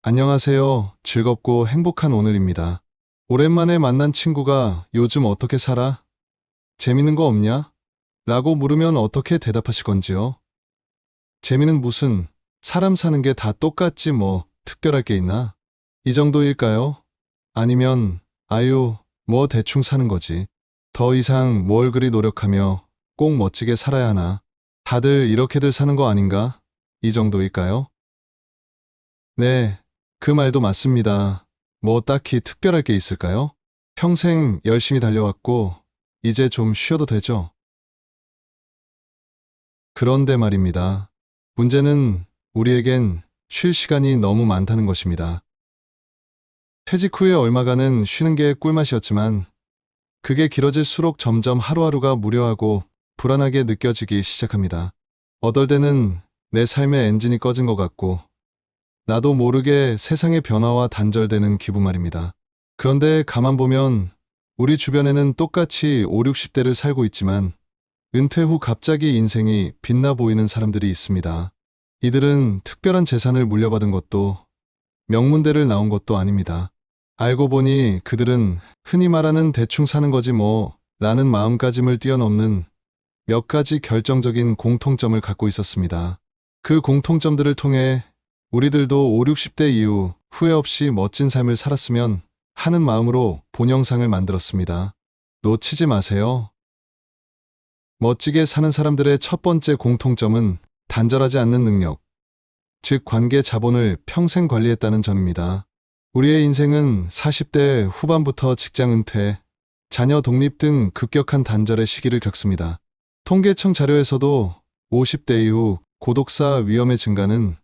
안녕하세요. 즐겁고 행복한 오늘입니다. 오랜만에 만난 친구가 요즘 어떻게 살아? 재밌는 거 없냐? 라고 물으면 어떻게 대답하실 건지요? 재미는 무슨, 사람 사는 게 다 똑같지 뭐, 특별할 게 있나? 이 정도일까요? 아니면, 아유, 뭐 대충 사는 거지. 더 이상 뭘 그리 노력하며 꼭 멋지게 살아야 하나? 다들 이렇게들 사는 거 아닌가? 이 정도일까요? 네, 그 말도 맞습니다. 뭐 딱히 특별할 게 있을까요? 평생 열심히 달려왔고, 이제 좀 쉬어도 되죠? 그런데 말입니다. 문제는 우리에겐 쉴 시간이 너무 많다는 것입니다. 퇴직 후에 얼마간은 쉬는 게 꿀맛이었지만, 그게 길어질수록 점점 하루하루가 무료하고 불안하게 느껴지기 시작합니다. 어떨 때는 내 삶의 엔진이 꺼진 것 같고, 나도 모르게 세상의 변화와 단절되는 기분 말입니다. 그런데 가만 보면 우리 주변에는 똑같이 5, 60대를 살고 있지만 은퇴 후 갑자기 인생이 빛나 보이는 사람들이 있습니다. 이들은 특별한 재산을 물려받은 것도 명문대를 나온 것도 아닙니다. 알고 보니 그들은 흔히 말하는 대충 사는 거지 뭐 라는 마음가짐을 뛰어넘는 몇 가지 결정적인 공통점을 갖고 있었습니다. 그 공통점들을 통해 우리들도 5, 60대 이후 후회 없이 멋진 삶을 살았으면 하는 마음으로 본 영상을 만들었습니다. 놓치지 마세요. 멋지게 사는 사람들의 첫 번째 공통점은 단절하지 않는 능력, 즉 관계 자본을 평생 관리했다는 점입니다. 우리의 인생은 40대 후반부터 직장 은퇴, 자녀 독립 등 급격한 단절의 시기를 겪습니다. 통계청 자료에서도 50대 이후 고독사 위험의 증가는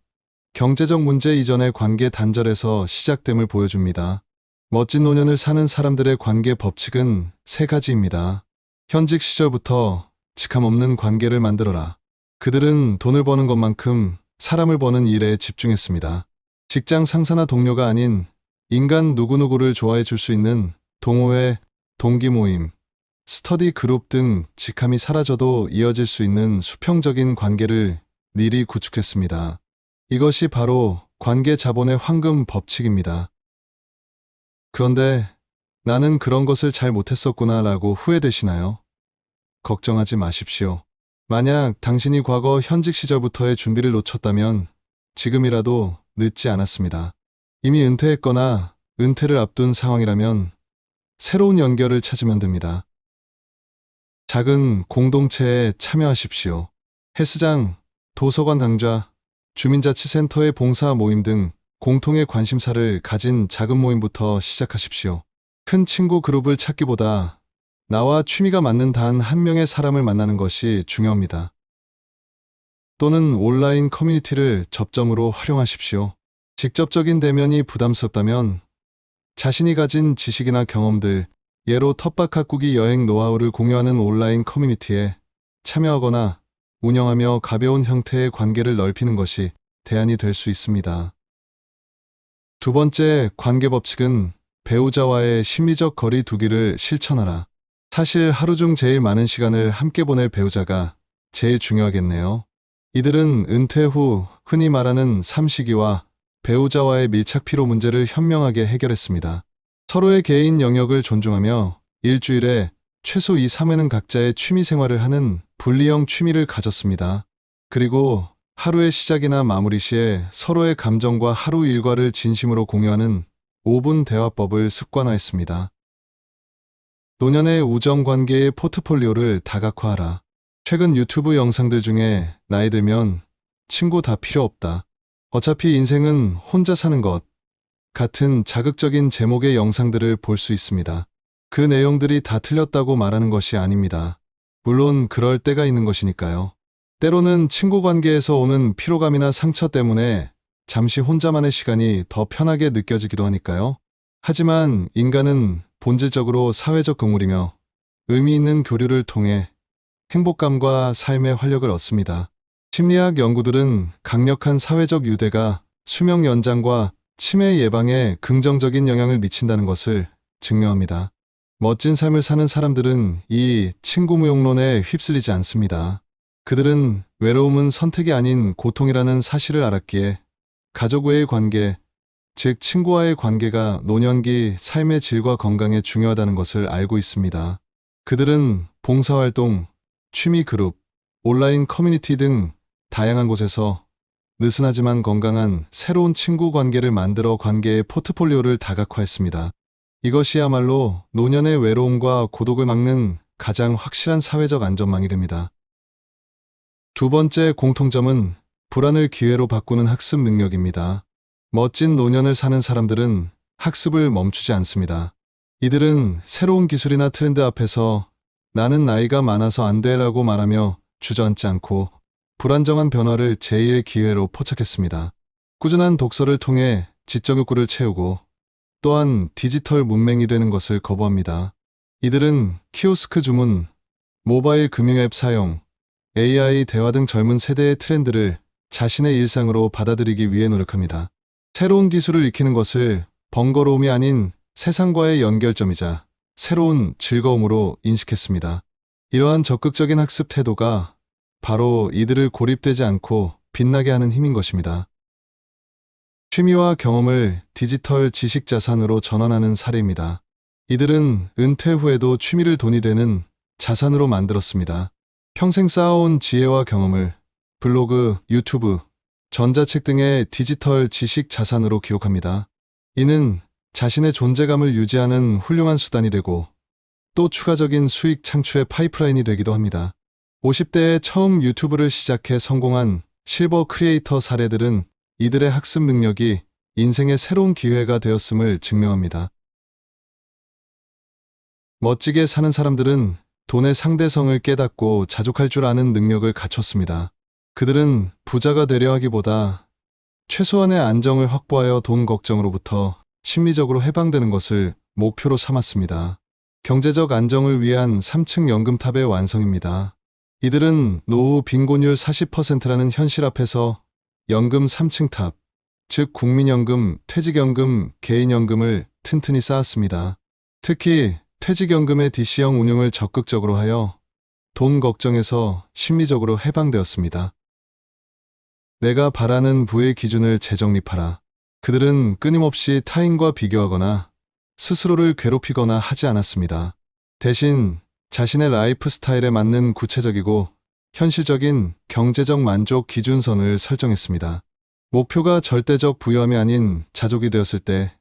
경제적 문제 이전의 관계 단절에서 시작됨을 보여줍니다. 멋진 노년을 사는 사람들의 관계 법칙은 세 가지입니다. 현직 시절부터 직함 없는 관계를 만들어라. 그들은 돈을 버는 것만큼 사람을 버는 일에 집중했습니다. 직장 상사나 동료가 아닌 인간 누구누구를 좋아해 줄 수 있는 동호회, 동기 모임, 스터디 그룹 등 직함이 사라져도 이어질 수 있는 수평적인 관계를 미리 구축했습니다. 이것이 바로 관계 자본의 황금 법칙입니다. 그런데 나는 그런 것을 잘 못했었구나 라고 후회되시나요? 걱정하지 마십시오. 만약 당신이 과거 현직 시절부터의 준비를 놓쳤다면 지금이라도 늦지 않았습니다. 이미 은퇴했거나 은퇴를 앞둔 상황이라면 새로운 연결을 찾으면 됩니다. 작은 공동체에 참여하십시오. 헬스장, 도서관 강좌, 주민자치센터의 봉사 모임 등 공통의 관심사를 가진 작은 모임부터 시작하십시오. 큰 친구 그룹을 찾기보다 나와 취미가 맞는 단 한 명의 사람을 만나는 것이 중요합니다. 또는 온라인 커뮤니티를 접점으로 활용하십시오. 직접적인 대면이 부담스럽다면 자신이 가진 지식이나 경험들, 예로 텃밭 가꾸기 여행 노하우를 공유하는 온라인 커뮤니티에 참여하거나 운영하며 가벼운 형태의 관계를 넓히는 것이 대안이 될 수 있습니다. 두 번째 관계 법칙은 배우자와의 심리적 거리 두기를 실천하라. 사실 하루 중 제일 많은 시간을 함께 보낼 배우자가 제일 중요하겠네요. 이들은 은퇴 후 흔히 말하는 삼시기와 배우자와의 밀착 피로 문제를 현명하게 해결했습니다. 서로의 개인 영역을 존중하며 일주일에 최소 2, 3회는 각자의 취미 생활을 하는 분리형 취미를 가졌습니다. 그리고 하루의 시작이나 마무리 시에 서로의 감정과 하루 일과를 진심으로 공유하는 5분 대화법을 습관화했습니다. 노년의 우정관계의 포트폴리오를 다각화하라. 최근 유튜브 영상들 중에 나이 들면 친구 다 필요 없다. 어차피 인생은 혼자 사는 것 같은 자극적인 제목의 영상들을 볼 수 있습니다. 그 내용들이 다 틀렸다고 말하는 것이 아닙니다. 물론 그럴 때가 있는 것이니까요. 때로는 친구 관계에서 오는 피로감이나 상처 때문에 잠시 혼자만의 시간이 더 편하게 느껴지기도 하니까요. 하지만 인간은 본질적으로 사회적 동물이며 의미 있는 교류를 통해 행복감과 삶의 활력을 얻습니다. 심리학 연구들은 강력한 사회적 유대가 수명 연장과 치매 예방에 긍정적인 영향을 미친다는 것을 증명합니다. 멋진 삶을 사는 사람들은 이 친구 무용론에 휩쓸리지 않습니다. 그들은 외로움은 선택이 아닌 고통이라는 사실을 알았기에 가족 외의 관계, 즉 친구와의 관계가 노년기 삶의 질과 건강에 중요하다는 것을 알고 있습니다. 그들은 봉사활동, 취미 그룹, 온라인 커뮤니티 등 다양한 곳에서 느슨하지만 건강한 새로운 친구 관계를 만들어 관계의 포트폴리오를 다각화했습니다. 이것이야말로 노년의 외로움과 고독을 막는 가장 확실한 사회적 안전망이 됩니다. 두 번째 공통점은 불안을 기회로 바꾸는 학습 능력입니다. 멋진 노년을 사는 사람들은 학습을 멈추지 않습니다. 이들은 새로운 기술이나 트렌드 앞에서 나는 나이가 많아서 안 돼라고 말하며 주저앉지 않고 불안정한 변화를 제2의 기회로 포착했습니다. 꾸준한 독서를 통해 지적 욕구를 채우고 또한 디지털 문맹이 되는 것을 거부합니다. 이들은 키오스크 주문, 모바일 금융 앱 사용, AI 대화 등 젊은 세대의 트렌드를 자신의 일상으로 받아들이기 위해 노력합니다. 새로운 기술을 익히는 것을 번거로움이 아닌 세상과의 연결점이자 새로운 즐거움으로 인식했습니다. 이러한 적극적인 학습 태도가 바로 이들을 고립되지 않고 빛나게 하는 힘인 것입니다. 취미와 경험을 디지털 지식 자산으로 전환하는 사례입니다. 이들은 은퇴 후에도 취미를 돈이 되는 자산으로 만들었습니다. 평생 쌓아온 지혜와 경험을 블로그, 유튜브, 전자책 등의 디지털 지식 자산으로 기록합니다. 이는 자신의 존재감을 유지하는 훌륭한 수단이 되고 또 추가적인 수익 창출의 파이프라인이 되기도 합니다. 50대에 처음 유튜브를 시작해 성공한 실버 크리에이터 사례들은 이들의 학습 능력이 인생의 새로운 기회가 되었음을 증명합니다. 멋지게 사는 사람들은 돈의 상대성을 깨닫고 자족할 줄 아는 능력을 갖췄습니다. 그들은 부자가 되려 하기보다 최소한의 안정을 확보하여 돈 걱정으로부터 심리적으로 해방되는 것을 목표로 삼았습니다. 경제적 안정을 위한 3층 연금탑의 완성입니다. 이들은 노후 빈곤율 40%라는 현실 앞에서 연금 3층 탑, 즉 국민연금, 퇴직연금, 개인연금을 튼튼히 쌓았습니다. 특히 퇴직연금의 DC형 운용을 적극적으로 하여 돈 걱정에서 심리적으로 해방되었습니다. 내가 바라는 부의 기준을 재정립하라. 그들은 끊임없이 타인과 비교하거나 스스로를 괴롭히거나 하지 않았습니다. 대신 자신의 라이프 스타일에 맞는 구체적이고 현실적인 경제적 만족 기준선을 설정했습니다. 목표가 절대적 부유함이 아닌 자족이 되었을 때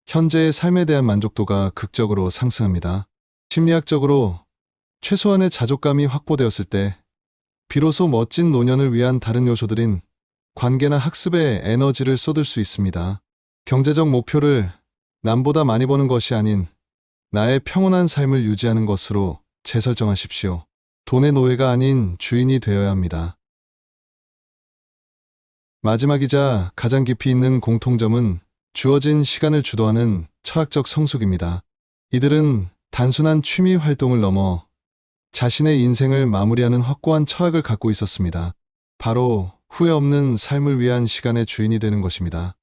현재의 삶에 대한 만족도가 극적으로 상승합니다. 심리학적으로 최소한의 자족감이 확보되었을 때 비로소 멋진 노년을 위한 다른 요소들인 관계나 학습에 에너지를 쏟을 수 있습니다. 경제적 목표를 남보다 많이 버는 것이 아닌 나의 평온한 삶을 유지하는 것으로 재설정하십시오. 돈의 노예가 아닌 주인이 되어야 합니다. 마지막이자 가장 깊이 있는 공통점은 주어진 시간을 주도하는 철학적 성숙입니다. 이들은 단순한 취미 활동을 넘어 자신의 인생을 마무리하는 확고한 철학을 갖고 있었습니다. 바로 후회 없는 삶을 위한 시간의 주인이 되는 것입니다.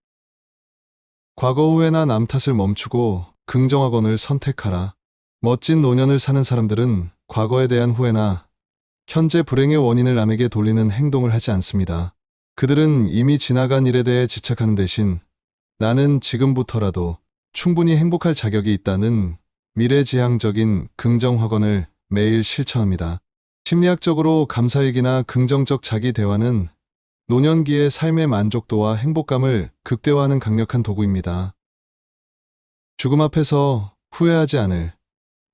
과거 후회나 남 탓을 멈추고 긍정학원을 선택하라. 멋진 노년을 사는 사람들은 과거에 대한 후회나 현재 불행의 원인을 남에게 돌리는 행동을 하지 않습니다. 그들은 이미 지나간 일에 대해 집착하는 대신 나는 지금부터라도 충분히 행복할 자격이 있다는 미래지향적인 긍정학원을 매일 실천합니다. 심리학적으로 감사일기나 긍정적 자기 대화는 노년기의 삶의 만족도와 행복감을 극대화하는 강력한 도구입니다. 죽음 앞에서 후회하지 않을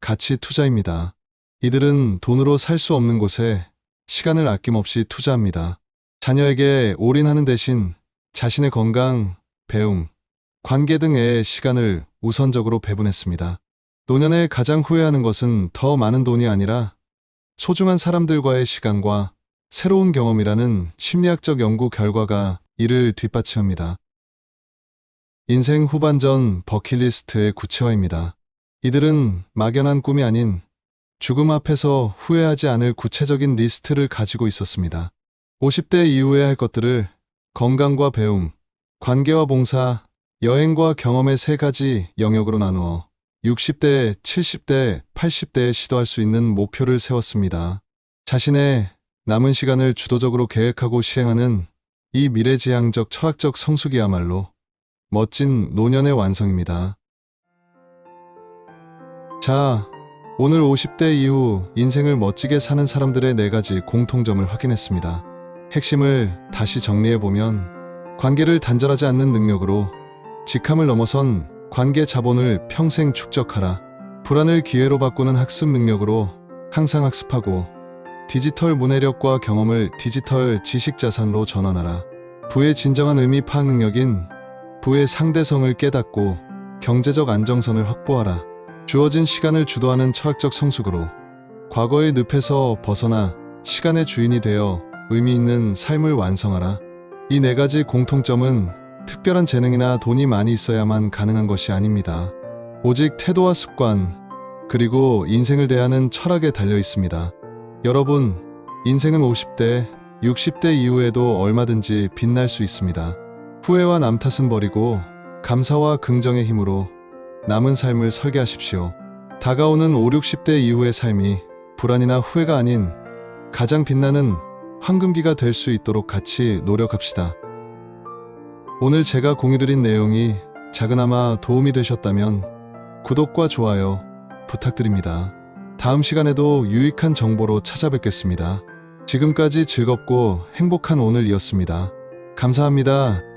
가치 투자입니다. 이들은 돈으로 살 수 없는 곳에 시간을 아낌없이 투자합니다. 자녀에게 올인하는 대신 자신의 건강, 배움, 관계 등의 시간을 우선적으로 배분했습니다. 노년에 가장 후회하는 것은 더 많은 돈이 아니라 소중한 사람들과의 시간과 새로운 경험이라는 심리학적 연구 결과가 이를 뒷받침합니다. 인생 후반전 버킷리스트의 구체화입니다. 이들은 막연한 꿈이 아닌 죽음 앞에서 후회하지 않을 구체적인 리스트를 가지고 있었습니다. 50대 이후에 할 것들을 건강과 배움, 관계와 봉사, 여행과 경험의 3가지 영역으로 나누어 60대, 70대, 80대에 시도할 수 있는 목표를 세웠습니다. 자신의 남은 시간을 주도적으로 계획하고 시행하는 이 미래지향적 철학적 성숙이야말로 멋진 노년의 완성입니다. 자, 오늘 50대 이후 인생을 멋지게 사는 사람들의 4가지 공통점을 확인했습니다. 핵심을 다시 정리해보면 관계를 단절하지 않는 능력으로 직함을 넘어선 관계 자본을 평생 축적하라. 불안을 기회로 바꾸는 학습 능력으로 항상 학습하고 디지털 문해력과 경험을 디지털 지식 자산으로 전환하라. 부의 진정한 의미 파악 능력인 부의 상대성을 깨닫고 경제적 안정선을 확보하라. 주어진 시간을 주도하는 철학적 성숙으로 과거의 늪에서 벗어나 시간의 주인이 되어 의미 있는 삶을 완성하라. 이 4가지 공통점은 특별한 재능이나 돈이 많이 있어야만 가능한 것이 아닙니다. 오직 태도와 습관, 그리고 인생을 대하는 철학에 달려 있습니다. 여러분, 인생은 50대, 60대 이후에도 얼마든지 빛날 수 있습니다. 후회와 남 탓은 버리고 감사와 긍정의 힘으로 남은 삶을 설계하십시오. 다가오는 5, 60대 이후의 삶이 불안이나 후회가 아닌 가장 빛나는 황금기가 될 수 있도록 같이 노력합시다. 오늘 제가 공유드린 내용이 작은아마 도움이 되셨다면 구독과 좋아요 부탁드립니다. 다음 시간에도 유익한 정보로 찾아뵙겠습니다. 지금까지 즐겁고 행복한 오늘이었습니다. 감사합니다.